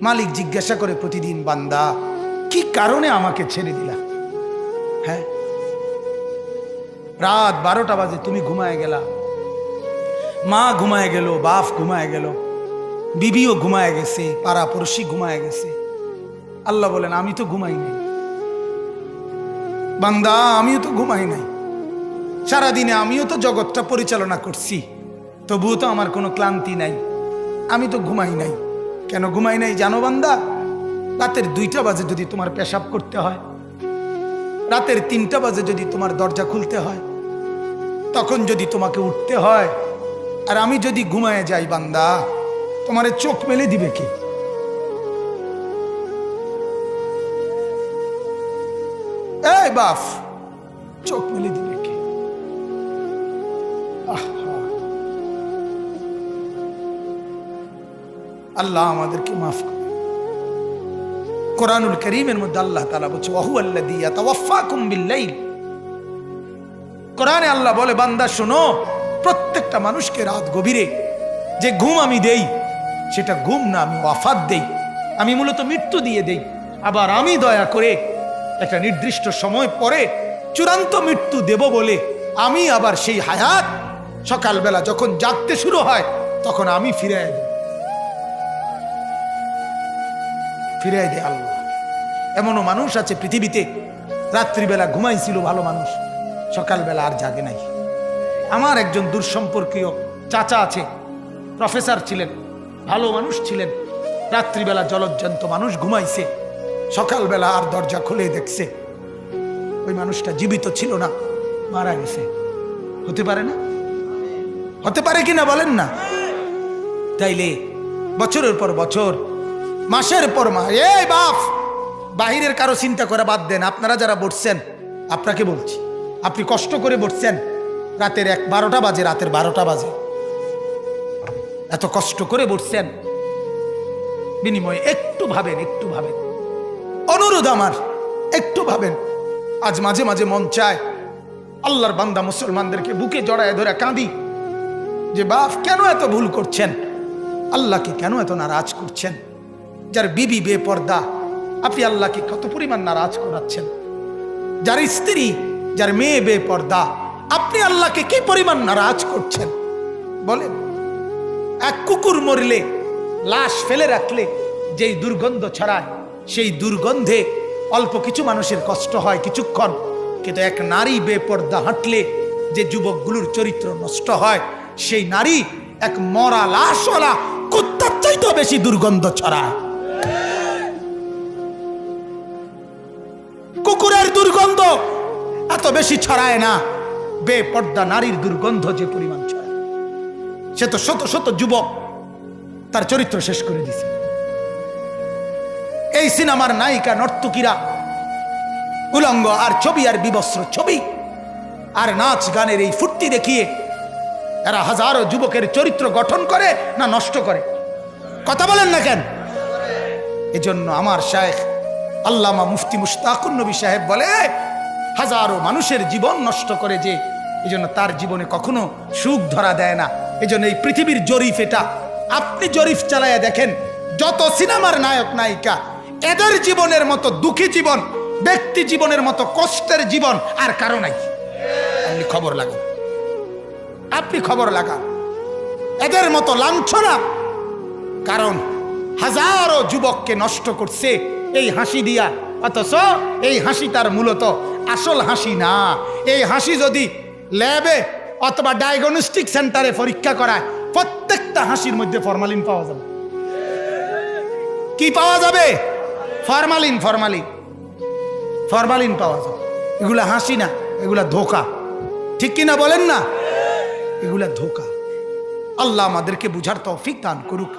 মালিক জিজ্ঞাসা করে প্রতিদিন, বান্দা কি কারণে আমাকে ছেড়ে দিলা? হ্যাঁ, রাত 12টা বাজে তুমি ঘুমায় গেলা, মা ঘুমায় গেল, বাপ ঘুমায় গেল, বিবিও ঘুমায় গেছে, পাড়া পড়শি ঘুমায় গেছে। আল্লাহ বলেন, আমি তো ঘুমাই নাই বান্দা, আমিও তো ঘুমাই নাই। সারাদিনে আমিও তো জগৎটা পরিচালনা করছি, তবুও তো আমার কোনো ক্লান্তি নাই, আমি তো ঘুমাই নাই। কেন ঘুমাই নাই জানো বান্দা? রাতের 2টা বাজে যদি তোমার পেশাব করতে হয়, রাতের 3টা বাজে যদি তোমার দরজা খুলতে হয়, তখন যদি তোমাকে উঠতে হয়, আর আমি যদি ঘুমায় যাই বান্দা, তোমারে চোখ মেলে দিবে কে? এই বাপ, চোখ মেলে দিবে কে? আল্লাহ আমাদেরকে মাফ করে। কোরআনুল কারীমের মধ্যে আল্লাহ তাআলা বলছে, ওয়া হুয়াল্লাযী ইয়াতাওয়াফফাকুম বিল-লাইল। কোরআনে আল্লাহ বলে, বান্দা শোনো, প্রত্যেকটা মানুষকে রাত গভীরে যে ঘুম আমি দেই, সেটা ঘুম না, আমি ওয়াফাত দেই, আমি মূলত মৃত্যু দিয়ে দেই। আবার আমি দয়া করে একটা নির্দিষ্ট সময় পরে চূড়ান্ত মৃত্যু দেব বলে আমি আবার সেই হায়াত সকালবেলা যখন জাগতে শুরু হয় তখন আমি ফিরাই দেই, ফিরাই দেয় আল্লাহ। এমনও মানুষ আছে পৃথিবীতে, রাত্রিবেলা ঘুমাইছিল ভালো মানুষ, সকালবেলা আর জাগে নাই। আমার একজন দূরসম্পর্কীয় চাচা আছে, প্রফেসর ছিলেন, ভালো মানুষ ছিলেন, রাত্রিবেলা জলজ্জান্ত মানুষ ঘুমাইছে, সকালবেলা আর দরজা খুলে দেখছে ওই মানুষটা জীবিত ছিল না, মারা গেছে। হতে পারে না? হতে পারে কিনা বলেন না? তাইলে বছরের পর বছর, মাসের পর মাস, এই বাপ, বাহিরের কারো চিন্তা করে বাদ দেন। আপনারা যারা বসছেন, আপনাকে বলছি, আপনি কষ্ট করে বসছেন, রাতের 12টা বাজে, রাতের 12টা বাজে, এত কষ্ট করে বসছেন, বিনিময়ে একটু ভাবেন, একটু ভাবেন, অনুরোধ আমার, একটু ভাবেন। আজ মাঝে মাঝে মন চায় আল্লাহর বান্দা মুসলমানদেরকে বুকে জড়ায় ধরে কাঁদি যে বাপ, কেন এত ভুল করছেন? আল্লাহকে কেন এত নারাজ করছেন? যার বিবি বেপর্দা, আপনি আল্লাহকে কত পরিমাণ নারাজ করাচ্ছেন। যার স্ত্রী, যার মেয়ে বেপর্দা, আপনি আল্লাহকে কি পরিমাণ নারাজ করছেন বলেন? এক কুকুর মরলে, লাশ ফেলে রাখলে যেই দুর্গন্ধ ছড়ায়, সেই দুর্গন্ধে অল্প কিছু মানুষের কষ্ট হয় কিছুক্ষণ, কিন্তু এক নারী বেপর্দা হাঁটলে যে যুবকগুলোর চরিত্র নষ্ট হয়, সেই নারী এক মরা লাশওয়ালা কুত্তার চাইতেও বেশি দুর্গন্ধ ছড়ায়। কুকুরের দুর্গন্ধ এত বেশি ছড়ায় না, বেপর্দা নারীর দুর্গন্ধ যে পরিমাণ ছড়ায়। সে তো শত শত যুবক তার চরিত্র শেষ করে দিছে। এই সিনেমার নায়িকা নর্তকীরা উলঙ্গ আর ছবি আর বিবস্ত্র ছবি আর নাচ গানের এই ফুর্তি দেখিয়ে এরা হাজারো যুবকের চরিত্র গঠন করে না নষ্ট করে? কথা বলেন না কেন? এজন্য আমার শায়েখ আল্লামা মুফতি মুশতাকুর নবী সাহেব বলে, হাজারো মানুষের জীবন নষ্ট করে যে, এজন্য তার জীবনে কখনো সুখ ধরা দেয় না। এজন্য এই পৃথিবীর জরিফ এটা, আপনি জরিফ চালায়া দেখেন, যত সিনেমার নায়ক নায়িকা, এদের জীবনের মতো দুঃখী জীবন, ব্যক্তি জীবনের মতো কষ্টের জীবন আর কারো নাই। আপনি খবর লাগান, আপনি খবর লাগান, এদের মতো লাঞ্ছনা। কারণ হাজারো যুবককে নষ্ট করছে এই হাসি দিয়া, অথচ এই হাসি তার মূলত আসল হাসি না। এই হাসি যদি ল্যাবে অথবা ডায়াগনস্টিক সেন্টারে পরীক্ষা করায়, প্রত্যেকটা হাসির মধ্যে ফরমালিন পাওয়া যাবে। কি পাওয়া যাবে? ফরমালিন, ফরমালিন, ফরমালিন পাওয়া যাবে। এগুলা হাসি না, এগুলা ধোকা। ঠিক কিনা বলেন না? এগুলা ধোকা। আল্লাহ আমাদেরকে বুঝার তৌফিক দান করুক।